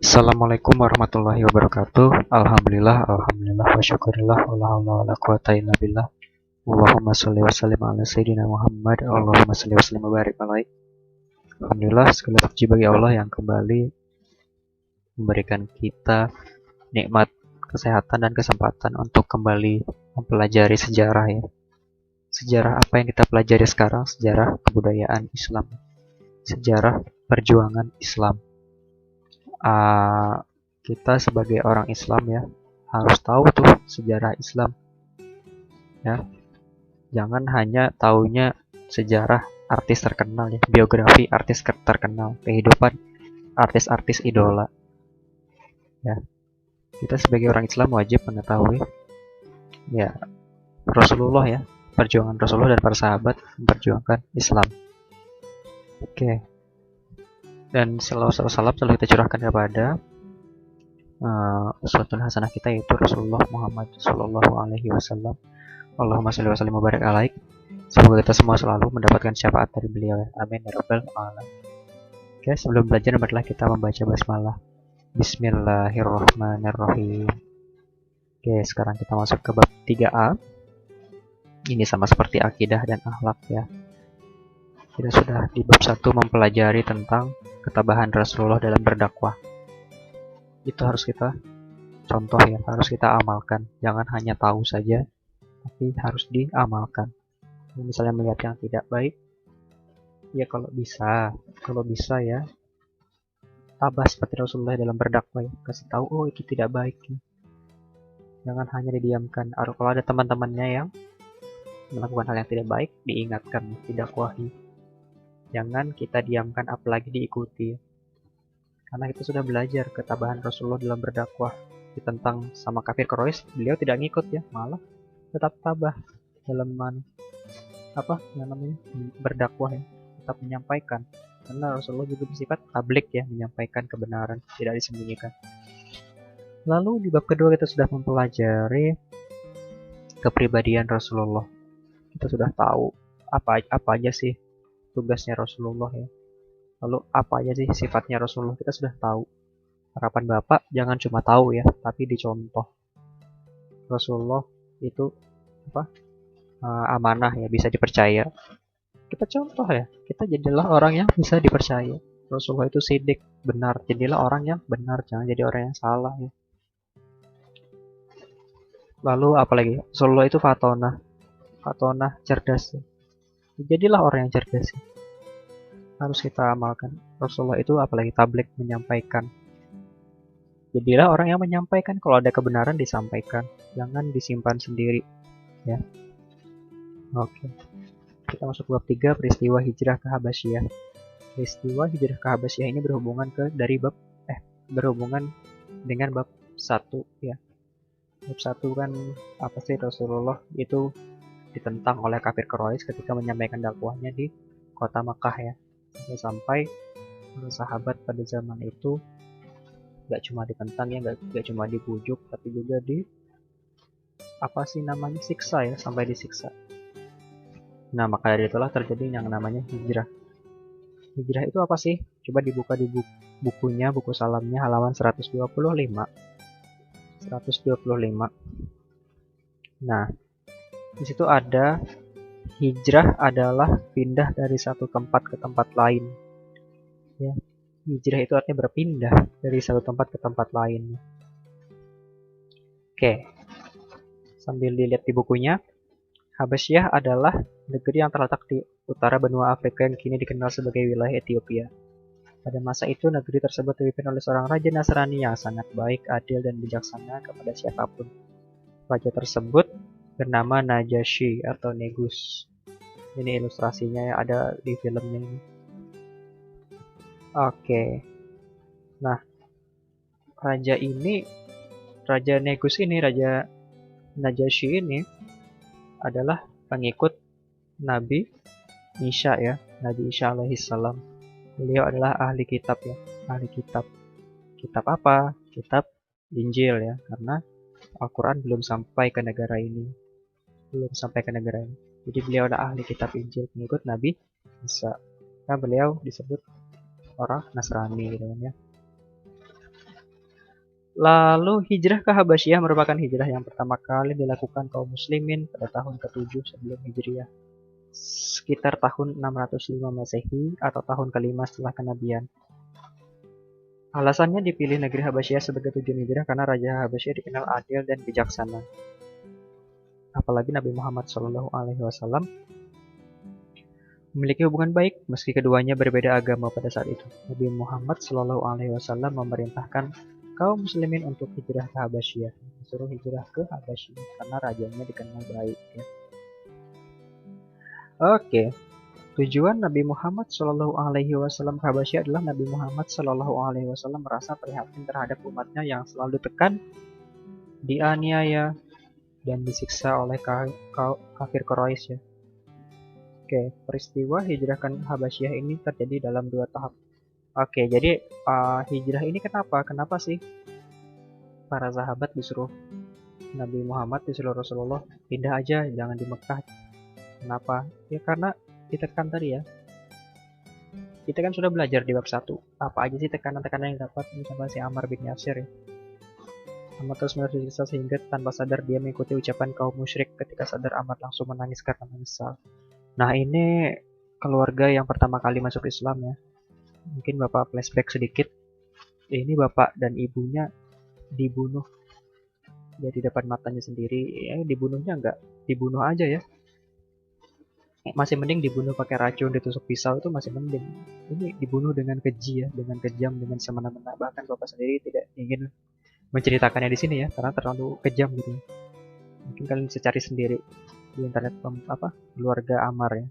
Assalamualaikum warahmatullahi wabarakatuh. Alhamdulillah, wa syukurillah, wala haula wala quwata illa billah. Allahumma sholli wa sallim ala sayyidina Muhammad. Allahumma sholli wa sallim wa barik alaihi. Alhamdulillah, segala puji bagi Allah yang kembali memberikan kita nikmat kesehatan dan kesempatan untuk kembali mempelajari sejarah ya. Sejarah apa yang kita pelajari sekarang? Sejarah kebudayaan Islam. Sejarah perjuangan Islam. Kita sebagai orang Islam ya harus tahu tuh sejarah Islam ya, jangan hanya taunya sejarah artis terkenal ya, biografi artis terkenal, kehidupan artis-artis idola ya. Kita sebagai orang Islam wajib mengetahui ya Rasulullah ya, perjuangan Rasulullah dan para sahabat memperjuangkan Islam. Oke. Dan salawat salam selalu kita curahkan kepada uswatun hasanah kita, yaitu Rasulullah Muhammad Sallallahu Alaihi Wasallam. Allahumma sholli wa sallim wa barik alaihi. Semoga kita semua selalu mendapatkan syafaat dari beliau ya. Amin ya rabbal alamin. Oke, sebelum belajar marilah kita membaca basmalah. Bismillahirrahmanirrahim. Oke, sekarang kita masuk ke bab 3A. Ini sama seperti akidah dan akhlak ya. Kita sudah di bab 1 mempelajari tentang ketabahan Rasulullah dalam berdakwah. Itu harus kita contoh ya, harus kita amalkan. Jangan hanya tahu saja, tapi harus diamalkan. Misalnya melihat yang tidak baik, ya kalau bisa ya, tabah seperti Rasulullah dalam berdakwah ya, kasih tahu oh itu tidak baik ya. Jangan hanya didiamkan. Kalau ada teman-temannya yang melakukan hal yang tidak baik, diingatkan, didakwahi. Jangan kita diamkan apalagi diikuti. Karena kita sudah belajar ketabahan Rasulullah dalam berdakwah. Ditentang sama kafir Quraisy, beliau tidak ngikut ya, malah tetap tabah dalam berdakwah ya, tetap menyampaikan. Karena Rasulullah juga bersifat tablik ya, menyampaikan kebenaran, tidak disembunyikan. Lalu di bab kedua kita sudah mempelajari kepribadian Rasulullah. Kita sudah tahu apa aja sih tugasnya Rasulullah ya. Lalu apa aja sih sifatnya Rasulullah, kita sudah tahu. Harapan Bapak jangan cuma tahu ya, tapi dicontoh. Rasulullah itu amanah ya, bisa dipercaya. Kita contoh ya, kita jadilah orang yang bisa dipercaya. Rasulullah itu sidik, benar. Jadilah orang yang benar, jangan jadi orang yang salah ya. Lalu apalagi? Rasulullah itu fatonah, cerdas. Jadilah orang yang cerdas. Harus kita amalkan. Rasulullah itu apalagi tablik, menyampaikan. Jadilah orang yang menyampaikan. Kalau ada kebenaran disampaikan, jangan disimpan sendiri ya. Oke. Kita masuk bab 3, peristiwa hijrah ke Habasyah. Peristiwa hijrah ke Habasyah ini berhubungan dengan bab 1 ya. Bab 1 kan apa sih, Rasulullah itu ditentang oleh kafir Quraisy ketika menyampaikan dakwahnya di kota Makkah ya. Sampai sahabat pada zaman itu gak cuma ditentang ya, gak cuma dibujuk, tapi juga siksa ya, sampai disiksa. Nah, maka dari itulah terjadi yang namanya hijrah. Hijrah itu apa sih? Coba dibuka di bukunya, buku salamnya halaman 125. Nah, di situ ada hijrah adalah pindah dari satu tempat ke tempat lain. Ya, hijrah itu artinya berpindah dari satu tempat ke tempat lain. Oke, sambil dilihat di bukunya, Habasyah adalah negeri yang terletak di utara benua Afrika yang kini dikenal sebagai wilayah Ethiopia. Pada masa itu, negeri tersebut dipimpin oleh seorang raja Nasrani yang sangat baik, adil, dan bijaksana kepada siapapun. Raja tersebut bernama Najasyi atau Negus. Ini ilustrasinya yang ada di filmnya ini. Oke. Nah, Raja Najasyi ini adalah pengikut Nabi Isa ya, Nabi Isa alaihissalam. Beliau adalah ahli kitab ya, ahli kitab. Kitab apa? Kitab Injil ya, karena Al-Quran belum sampai ke negara ini. Jadi beliau adalah ahli kitab Injil, pengikut Nabi Isa. Nah, beliau disebut orang Nasrani gitu kan ya. Lalu hijrah ke Habasyah merupakan hijrah yang pertama kali dilakukan kaum muslimin pada tahun ke-7 sebelum Hijriah, sekitar tahun 605 Masehi atau tahun ke-5 setelah kenabian. Alasannya dipilih negeri Habasyah sebagai tujuan hijrah karena Raja Habasyah dikenal adil dan bijaksana. Apalagi Nabi Muhammad SAW memiliki hubungan baik meski keduanya berbeda agama pada saat itu. Nabi Muhammad SAW memerintahkan kaum muslimin untuk hijrah ke Habasyah, disuruh hijrah ke Habasyah karena rajanya dikenal baik. Ya. Oke, tujuan Nabi Muhammad SAW ke Habasyah adalah Nabi Muhammad SAW merasa prihatin terhadap umatnya yang selalu ditekan, dianiaya, dan disiksa oleh kafir Quraisy. Ya. Oke, peristiwa hijrah ke Habasyah ini terjadi dalam 2 tahap. Oke, jadi hijrah ini kenapa? Kenapa sih para sahabat disuruh Nabi Muhammad, disuruh Rasulullah pindah aja, jangan di Mekah? Kenapa? Ya karena ditekan tadi ya. Kita kan sudah belajar di bab 1. Apa aja sih tekanan-tekanan yang dapat, misalnya si Ammar bin Yasir ya. Ammar terus menerus disiksa sehingga tanpa sadar dia mengikuti ucapan kaum musyrik. Ketika sadar Ammar langsung menangis karena menyesal. Nah ini keluarga yang pertama kali masuk Islam ya. Mungkin Bapak flashback sedikit. Ini bapak dan ibunya dibunuh ya di depan matanya sendiri. Ya dibunuhnya enggak dibunuh aja ya. Masih mending dibunuh pakai racun, ditusuk pisau itu masih mending. Ini dibunuh dengan keji ya, dengan kejam, dengan semena-mena. Bahkan bapak sendiri tidak ingin menceritakannya di sini ya, karena terlalu kejam gitu. Mungkin kalian bisa cari sendiri di internet keluarga Ammar ya.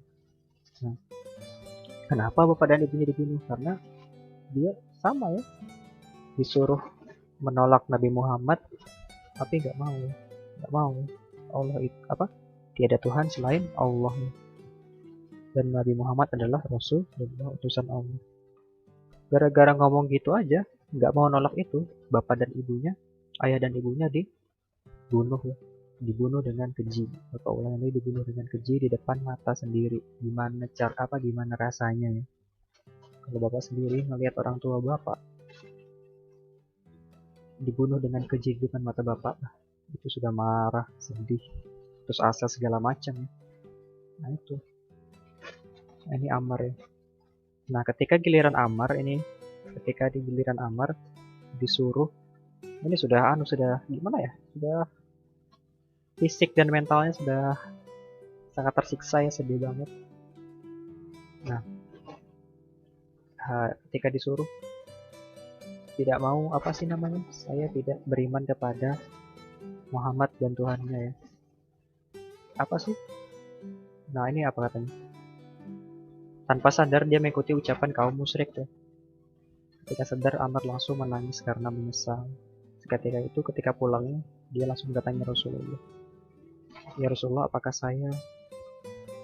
Nah, kenapa bapak dan ibunya dibunuh? Karena dia sama ya, disuruh menolak Nabi Muhammad, tapi nggak mau. Allah itu tiada Tuhan selain Allah. Dan Nabi Muhammad adalah Rasul dan utusan Allah. Gara-gara ngomong gitu aja, nggak mau nolak itu, bapak dan ibunya, ayah dan ibunya dibunuh ya. Dibunuh dengan keji. Bapak ulang ini dibunuh dengan keji di depan mata sendiri. Gimana rasanya ya? Kalau bapak sendiri melihat orang tua bapak dibunuh dengan keji di depan mata bapak, itu sudah marah, sedih, terus asa segala macam ya. Nah itu. Ini Ammar ya. Nah ketika di giliran Ammar disuruh, ini sudah gimana ya, sudah fisik dan mentalnya sudah sangat tersiksa ya, sedih banget. Nah ketika disuruh tidak mau, saya tidak beriman kepada Muhammad dan Tuhannya ya. Apa sih? Nah ini apa katanya? Tanpa sadar dia mengikuti ucapan kaum musyrik ya. Ketika sadar Ammar langsung menangis karena menyesal. Ketika itu, ketika pulangnya, dia langsung bertanya Rasulullah. Ya Rasulullah, apakah saya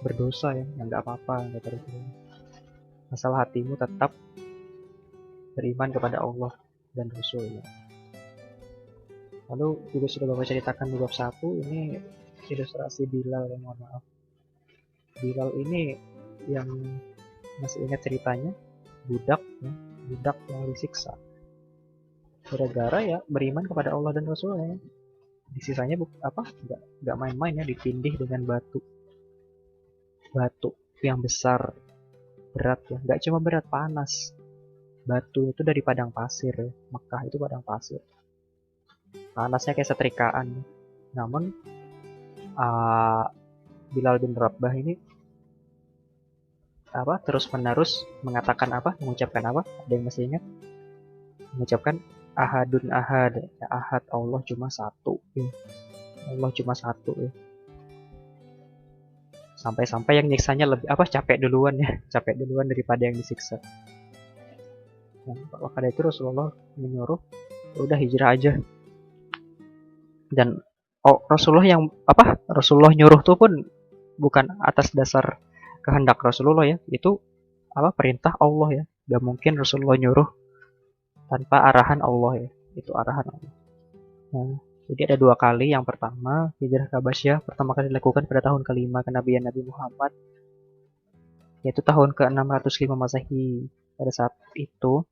berdosa ya? Ya nggak apa-apa, kata Rasulullah. Asal hatimu tetap beriman kepada Allah dan Rasulnya. Lalu juga sudah Bapak ceritakan di bab 1, ini ilustrasi Bilal ya, mohon maaf. Bilal ini yang masih ingat ceritanya, budak yang disiksa gara-gara ya beriman kepada Allah dan Rasulnya. Disisanya nggak main-main ya, ditindih dengan batu yang besar, berat ya, nggak cuma berat, panas. Batu itu dari padang pasir ya. Mekah itu padang pasir, panasnya kayak setrikaan. Namun Bilal bin Rabah ini terus menerus mengucapkan ada yang masih ingat? Mengucapkan ahadun ahad, ya, ahad, Allah cuma satu ya. Allah cuma satu ya. Sampai-sampai yang nyiksanya lebih capek duluan daripada yang disiksa. Nah, maka itu Rasulullah menyuruh udah hijrah aja. Dan Rasulullah nyuruh tuh pun bukan atas dasar kehendak Rasulullah ya, itu perintah Allah ya. Gak mungkin Rasulullah nyuruh tanpa arahan Allah ya, itu arahan Allah. Nah, jadi ada 2 kali. Yang pertama, hijrah ke Habasyah pertama kali dilakukan pada tahun ke-5 kenabian Nabi Muhammad, yaitu tahun ke-605 Masehi. Pada saat itu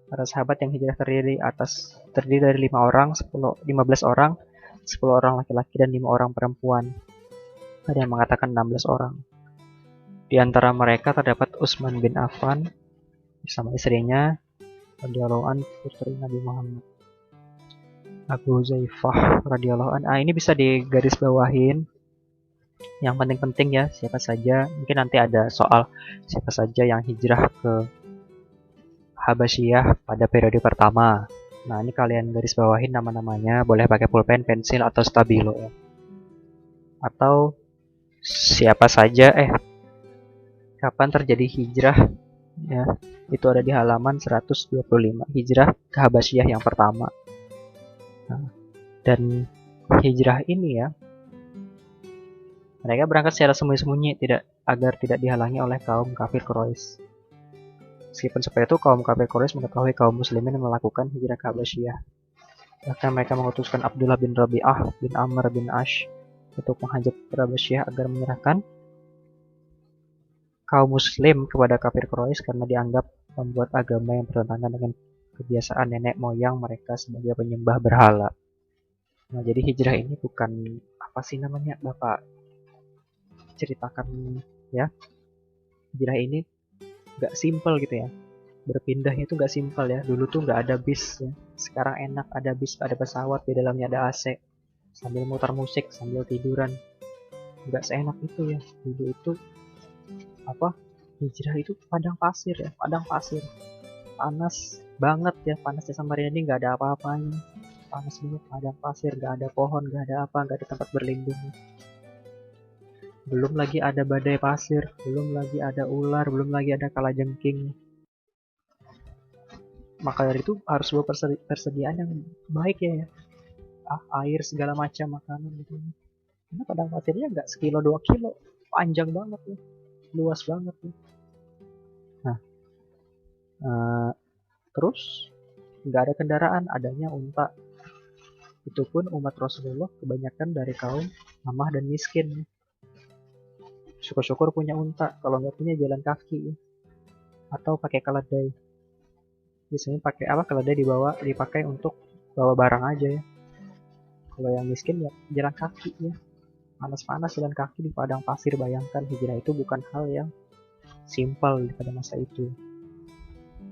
Para sahabat yang hijrah terdiri dari 5 orang, 15 orang, 10 orang laki-laki dan 5 orang perempuan. Ada yang mengatakan 16 orang. Di antara mereka terdapat Utsman bin Affan bersama istrinya, radhiyallahu an, putri Nabi Muhammad. Abu Huzaifah radhiyallahu an. Ini bisa digarisbawahin. Yang penting-penting ya, siapa saja. Mungkin nanti ada soal siapa saja yang hijrah ke Habasyah pada periode pertama. Nah, ini kalian garis bawahin nama-namanya. Boleh pakai pulpen, pensil, atau stabilo ya. Atau siapa saja, kapan terjadi hijrah ya. Itu ada di halaman 125. Hijrah ke Habasyah yang pertama. Nah, dan hijrah ini ya, mereka berangkat secara sembunyi-sembunyi agar tidak dihalangi oleh kaum kafir Quraisy. Meskipun seperti itu, kaum kafir Quraisy mengetahui kaum muslimin melakukan hijrah ke Habasyah. Bahkan mereka mengutuskan Abdullah bin Rabi'ah bin Amr bin Ash untuk menghajat ke Habasyah agar menyerahkan kaum muslim kepada kafir Quraisy karena dianggap membuat agama yang bertentangan dengan kebiasaan nenek moyang mereka sebagai penyembah berhala. Nah, jadi hijrah ini bukan apa sih namanya, Bapak ceritakan ya. Hijrah ini gak simple gitu ya. Berpindahnya itu gak simple ya. Dulu tuh gak ada bis ya. Sekarang enak, ada bis, ada pesawat, di dalamnya ada AC. Sambil muter musik, sambil tiduran. Gak seenak itu ya. Dulu itu hijrah itu padang pasir ya. Padang pasir. Panas banget ya. Panasnya Samarinda ini gak ada apa-apanya. Panas banget, padang pasir, gak ada pohon, gak ada apa, gak ada tempat berlindung. Belum lagi ada badai pasir, belum lagi ada ular, belum lagi ada kalajengking. Maka dari itu harus buat persediaan yang baik ya. Air segala macam, makanan gitu. Karena padang pasirnya nggak sekilo 2 kilo, panjang banget ya, luas banget ya. Nah, terus nggak ada kendaraan, adanya unta. Itu pun umat Rasulullah kebanyakan dari kaum lemah dan miskin. Syukur-syukur punya unta, kalau nggak punya jalan kaki ya. Atau pakai keledai. Biasanya pakai keledai dipakai untuk bawa barang aja ya. Kalau yang miskin ya jalan kaki ya. Panas-panas jalan kaki di padang pasir. Bayangkan, hijrah itu bukan hal yang simpel pada masa itu.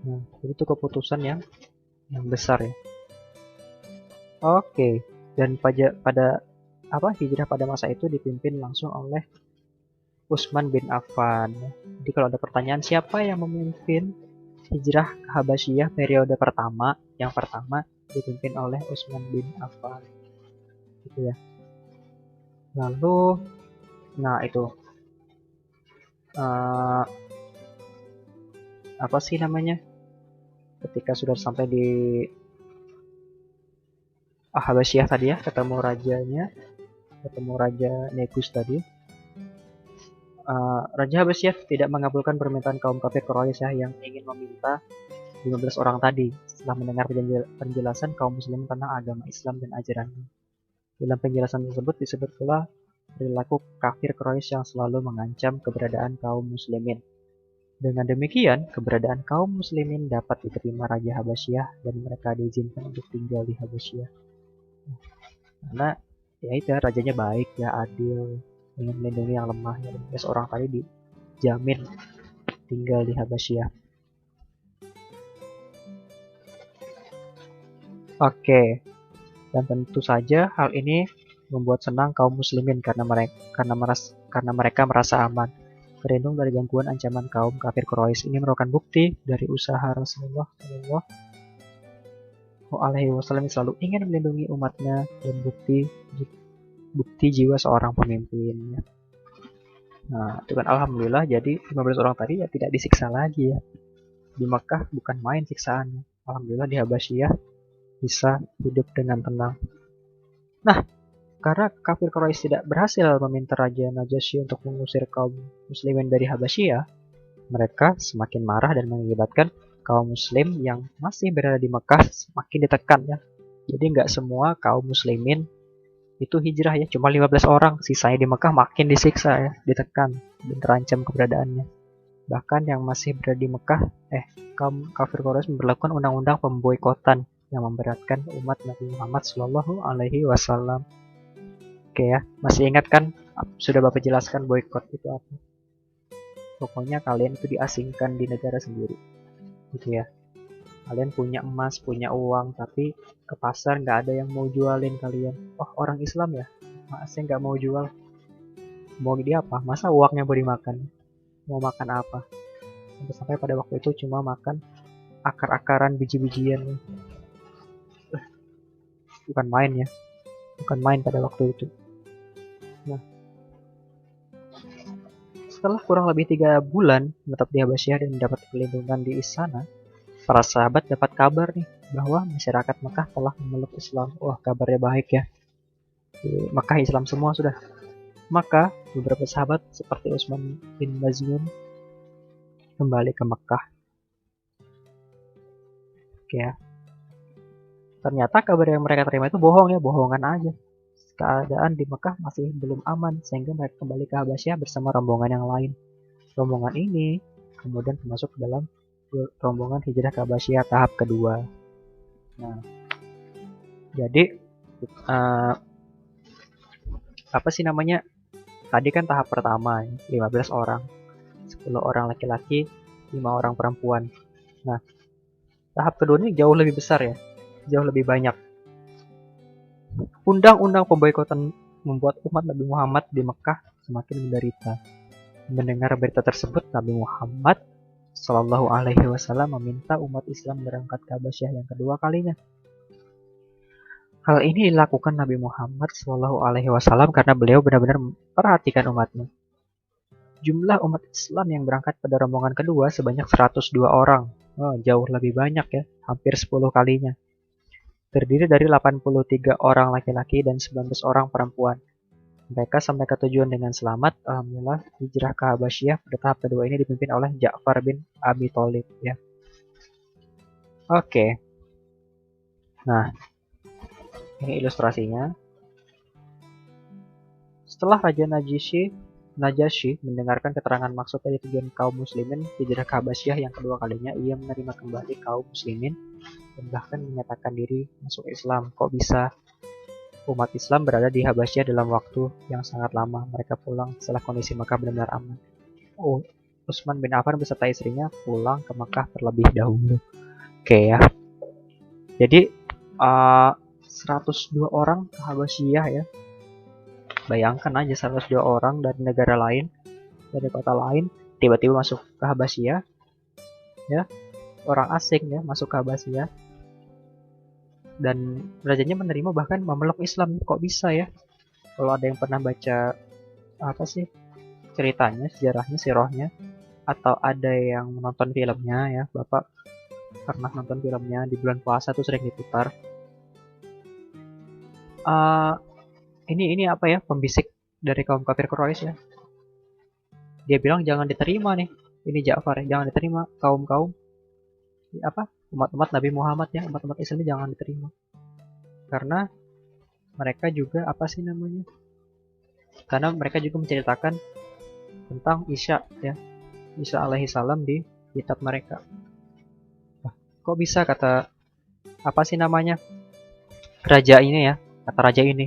Nah, itu keputusan yang besar ya. Oke, dan pada hijrah pada masa itu dipimpin langsung oleh Utsman bin Affan. Jadi kalau ada pertanyaan siapa yang memimpin hijrah ke Habasyah periode pertama, yang pertama dipimpin oleh Utsman bin Affan. Gitu ya. Lalu, nah itu apa sih namanya? Ketika sudah sampai di Habasyah tadi ya, ketemu Raja Negus tadi. Raja Habasyah tidak mengabulkan permintaan kaum kafir Quraisy yang ingin meminta 15 orang tadi setelah mendengar penjelasan kaum muslim tentang agama Islam dan ajarannya. Dalam penjelasan tersebut disebut pula perilaku kafir Quraisy yang selalu mengancam keberadaan kaum muslimin. Dengan demikian, keberadaan kaum muslimin dapat diterima Raja Habasyah dan mereka diizinkan untuk tinggal di Habasyah. Karena ya itu rajanya baik ya, adil, ingin melindungi yang lemah ya. 15 orang tadi dijamin tinggal di Habasyah. Oke. Dan tentu saja hal ini membuat senang kaum muslimin karena mereka merasa aman, terlindung dari gangguan ancaman kaum kafir Quraisy. Ini merupakan bukti dari usaha Rasulullah SAW selalu ingin melindungi umatnya dan bukti jiwa seorang pemimpin. Nah, itu kan alhamdulillah, jadi 15 orang tadi ya tidak disiksa lagi ya. Di Makkah bukan main siksaannya. Alhamdulillah di Habasyah bisa hidup dengan tenang. Nah, karena kafir Quraisy tidak berhasil meminta Raja Najasyi untuk mengusir kaum muslimin dari Habasyah, mereka semakin marah dan mengakibatkan kaum muslim yang masih berada di Mekah semakin ditekan ya. Jadi nggak semua kaum muslimin itu hijrah ya, cuma 15 orang, sisanya di Mekah makin disiksa ya, ditekan dan terancam keberadaannya. Bahkan yang masih berada di Mekah, kaum kafir Quraisy memberlakukan undang-undang pemboikotan yang memberatkan umat Nabi Muhammad Shallallahu Alaihi Wasallam. Oke ya, masih ingat kan? Sudah Bapak jelaskan boikot itu apa? Pokoknya kalian itu diasingkan di negara sendiri, gitu ya. Kalian punya emas, punya uang, tapi ke pasar nggak ada yang mau jualin kalian. Oh, orang Islam ya? Masa nggak mau jual? Mau dia apa? Masa uangnya mau dimakan? Mau makan apa? Sampai-sampai pada waktu itu cuma makan akar-akaran biji-bijian. Bukan main ya. Bukan main pada waktu itu. Nah, setelah kurang lebih 3 bulan menetap di Habasyah dan mendapat perlindungan di istana, para sahabat dapat kabar nih bahwa masyarakat Mekah telah memeluk Islam. Wah, kabarnya baik ya. Di Mekah Islam semua sudah. Maka beberapa sahabat seperti Utsman bin Maz'un kembali ke Mekah. Oke ya. Ternyata kabar yang mereka terima itu bohong ya, bohongan aja. Keadaan di Mekah masih belum aman sehingga mereka kembali ke Habasyah bersama rombongan yang lain. Rombongan ini kemudian masuk ke dalam rombongan hijrah ke Habasyah tahap kedua. Nah, jadi apa sih namanya? Tadi kan tahap pertama 15 orang. 10 orang laki-laki, 5 orang perempuan. Nah, tahap kedua ini jauh lebih besar ya. Jauh lebih banyak. Undang-undang pemboikotan membuat umat Nabi Muhammad di Mekah semakin menderita. Mendengar berita tersebut, Nabi Muhammad Shallallahu Alaihi Wasallam meminta umat Islam berangkat ke Habasyah yang kedua kalinya. Hal ini dilakukan Nabi Muhammad Shallallahu Alaihi Wasallam karena beliau benar-benar memperhatikan umatnya. Jumlah umat Islam yang berangkat pada rombongan kedua sebanyak 102 orang. Oh, jauh lebih banyak ya, hampir 10 kalinya. Terdiri dari 83 orang laki-laki dan 19 orang perempuan. Mereka sampai ke tujuan dengan selamat. Alhamdulillah, hijrah ke Habasyah pada tahap kedua ini dipimpin oleh Ja'far bin Abi Thalib ya. Oke. Nah, ini ilustrasinya. Setelah Raja Najasyi mendengarkan keterangan maksud dari tujuan kaum muslimin hijrah ke Habasyah yang kedua kalinya, ia menerima kembali kaum muslimin dan bahkan menyatakan diri masuk Islam. Kok bisa? Umat Islam berada di Habasyah dalam waktu yang sangat lama. Mereka pulang setelah kondisi Mekah benar-benar aman. Utsman bin Affan beserta istrinya pulang ke Mekah terlebih dahulu. Oke ya. Jadi 102 orang ke Habasyah ya. Bayangkan aja 102 orang dari negara lain, dari kota lain, tiba-tiba masuk ke Habasyah. Ya, orang asing ya masuk ke Habasyah. Dan rajanya menerima bahkan memeluk Islam. Kok bisa ya? Kalau ada yang pernah baca apa sih ceritanya, sejarahnya, sirahnya, atau ada yang menonton filmnya ya, Bapak pernah nonton filmnya di bulan puasa tuh sering diputar. Ini apa ya, pembisik dari kaum kafir Quraisy ya. Dia bilang jangan diterima nih. Ini Ja'far ya, jangan diterima kaum-kaum apa? Umat-umat Nabi Muhammad ya, umat-umat Islam jangan diterima. Karena mereka juga apa sih namanya? Karena mereka juga menceritakan tentang Isa ya. Isa alaihi salam di kitab mereka. Kok bisa kata apa sih namanya? Raja ini ya, kata raja ini.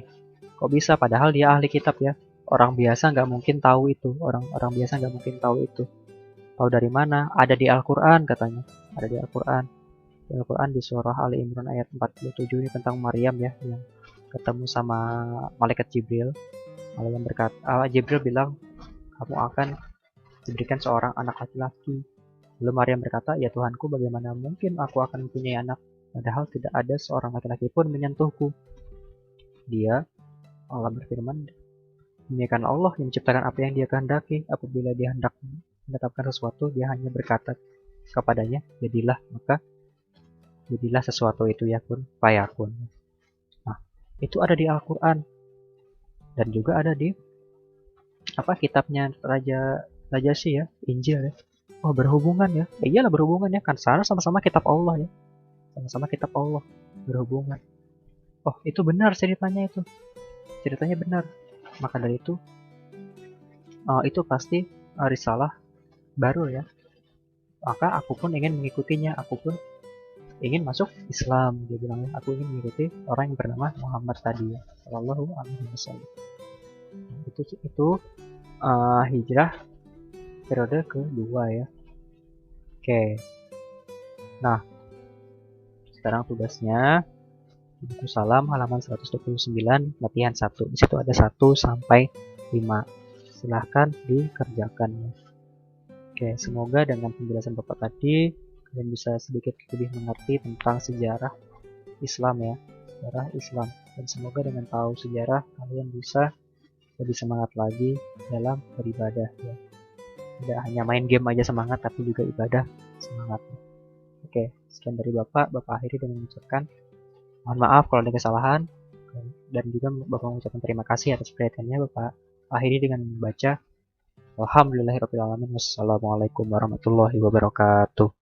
Kok bisa padahal dia ahli kitab ya. Orang biasa nggak mungkin tahu itu. Orang biasa nggak mungkin tahu itu. Tahu dari mana? Ada di Al-Quran katanya. Ada di Al-Quran. Di Al-Quran di surah Ali Imran ayat 47 ini tentang Maryam ya, yang ketemu sama malaikat Jibril. Malaikat berkata, Jibril bilang, kamu akan diberikan seorang anak laki-laki. Lalu Maryam berkata, ya Tuhanku, bagaimana mungkin aku akan mempunyai anak, padahal tidak ada seorang laki-laki pun menyentuhku. Allah berfirman, demikian Allah yang menciptakan apa yang dia kehendaki. Apabila dia hendak menetapkan sesuatu, dia hanya berkata kepadanya, jadilah, maka jadilah sesuatu itu yakun fayakun. Nah, itu ada di Al-Quran dan juga ada di apa kitabnya Raja Najasyi ya, Injil ya. Oh, berhubungan ya. Iyalah berhubungan ya, kan sama-sama kitab Allah ya. Sama-sama kitab Allah berhubungan. Oh, itu benar ceritanya itu. Ceritanya benar. Maka dari itu pasti risalah baru ya. Maka aku pun ingin mengikutinya, aku pun ingin masuk Islam. Dia bilang, aku ingin mengikuti orang yang bernama Muhammad tadi ya, Shallallahu Alaihi Wasallam. Itu hijrah periode kedua ya. Oke. Nah, sekarang tugasnya di buku Salam halaman 129 latihan 1. Di situ ada 1 sampai 5. Silahkan dikerjakan ya. Oke, semoga dengan penjelasan Bapak tadi kalian bisa sedikit lebih mengerti tentang sejarah Islam ya, sejarah Islam. Dan semoga dengan tahu sejarah kalian bisa lebih semangat lagi dalam beribadah ya. Tidak hanya main game aja semangat, tapi juga ibadah semangat. Oke, sekian dari Bapak. Bapak akhiri dengan mengucapkan mohon maaf kalau ada kesalahan, dan juga Bapak mengucapkan terima kasih atas perhatiannya. Bapak akhiri dengan membaca Alhamdulillahirrahmanirrahim. Wassalamualaikum warahmatullahi wabarakatuh.